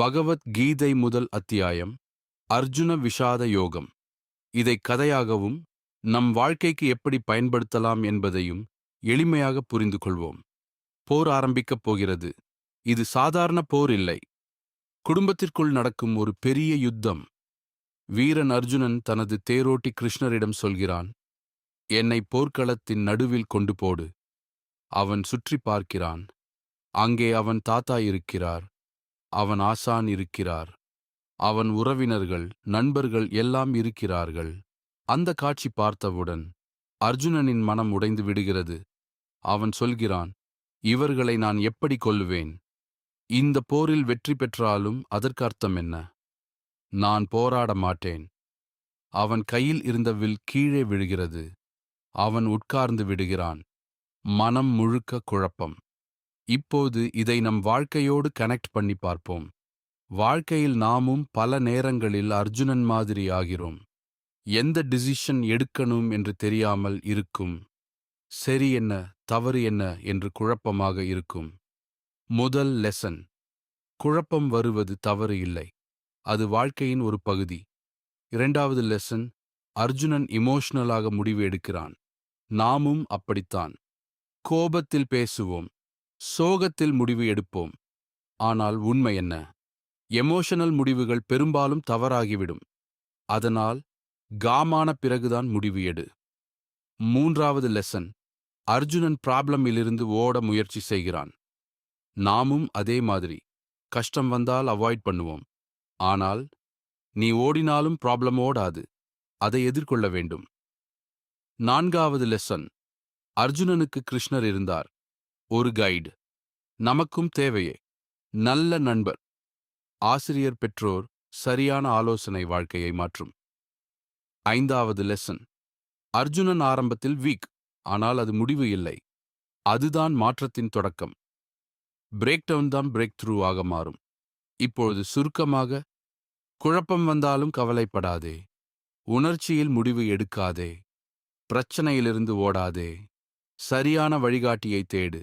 பகவத் கீதை முதல் அத்தியாயம் அர்ஜுன விஷாத யோகம். இதை கதையாகவும் நம் வாழ்க்கைக்கு எப்படி பயன்படுத்தலாம் என்பதையும் எளிமையாக புரிந்து கொள்வோம். போர் ஆரம்பிக்கப் போகிறது. இது சாதாரண போர் இல்லை. குடும்பத்திற்குள் நடக்கும் ஒரு பெரிய யுத்தம். வீரன் அர்ஜுனன் தனது தேரோட்டி கிருஷ்ணரிடம் சொல்கிறான், என்னை போர்க்களத்தின் நடுவில் கொண்டு போடு. அவன் சுற்றி பார்க்கிறான். அங்கே அவன் தாத்தா இருக்கிறார். அவன் ஆசான் இருக்கிறார். அவன் உறவினர்கள், நண்பர்கள் எல்லாம் இருக்கிறார்கள். அந்த காட்சி பார்த்தவுடன் அர்ஜுனனின் மனம் உடைந்து விடுகிறது. அவன் சொல்கிறான், இவர்களை நான் எப்படி கொல்லுவேன்? இந்த போரில் வெற்றி பெற்றாலும் அதற்கு அர்த்தம் என்ன? நான் போராட மாட்டேன். அவன் கையில் இருந்த வில் கீழே விழுகிறது. அவன் உட்கார்ந்து விடுகிறான். மனம் முழுக்க குழப்பம். இப்போது இதை நம் வாழ்க்கையோடு கனெக்ட் பண்ணி பார்ப்போம். வாழ்க்கையில் நாமும் பல நேரங்களில் அர்ஜுனன் மாதிரி ஆகிறோம். எந்த டிசிஷன் எடுக்கணும் என்று தெரியாமல் இருக்கும். சரி என்ன, தவறு என்ன என்று குழப்பமாக இருக்கும். முதல் லெசன்: குழப்பம் வருவது தவறு இல்லை, அது வாழ்க்கையின் ஒரு பகுதி. இரண்டாவது லெசன்: அர்ஜுனன் இமோஷனலாக முடிவு எடுக்கிறான். நாமும் அப்படித்தான். கோபத்தில் பேசுவோம், சோகத்தில் முடிவு எடுப்போம். ஆனால் உண்மை என்ன? எமோஷனல் முடிவுகள் பெரும்பாலும் தவறாகிவிடும். அதனால் காமான பிறகுதான் முடிவு எடு. மூன்றாவது லெசன்: அர்ஜுனன் ப்ராப்ளமிலிருந்து ஓட முயற்சி செய்கிறான். நாமும் அதே மாதிரி. கஷ்டம் வந்தால் அவாய்ட் பண்ணுவோம். ஆனால் நீ ஓடினாலும் ப்ராப்ளம் ஓடாது, அதை எதிர்கொள்ள வேண்டும். நான்காவது லெசன்: அர்ஜுனனுக்கு கிருஷ்ணர் இருந்தார், ஒரு கைடு. நமக்கும் தேவையே. நல்ல நண்பர், ஆசிரியர், பெற்றோர். சரியான ஆலோசனை வாழ்க்கையை மாற்றும். ஐந்தாவது லெசன்: அர்ஜுனன் ஆரம்பத்தில் வீக், ஆனால் அது முடிவு இல்லை. அதுதான் மாற்றத்தின் தொடக்கம். பிரேக் டவுன் தான் பிரேக் த்ரூ ஆக மாறும். இப்பொழுது சுருக்கமாக: குழப்பம் வந்தாலும் கவலைப்படாதே. உணர்ச்சியில் முடிவு எடுக்காதே. பிரச்சனையிலிருந்து ஓடாதே. சரியான வழிகாட்டியை தேடு.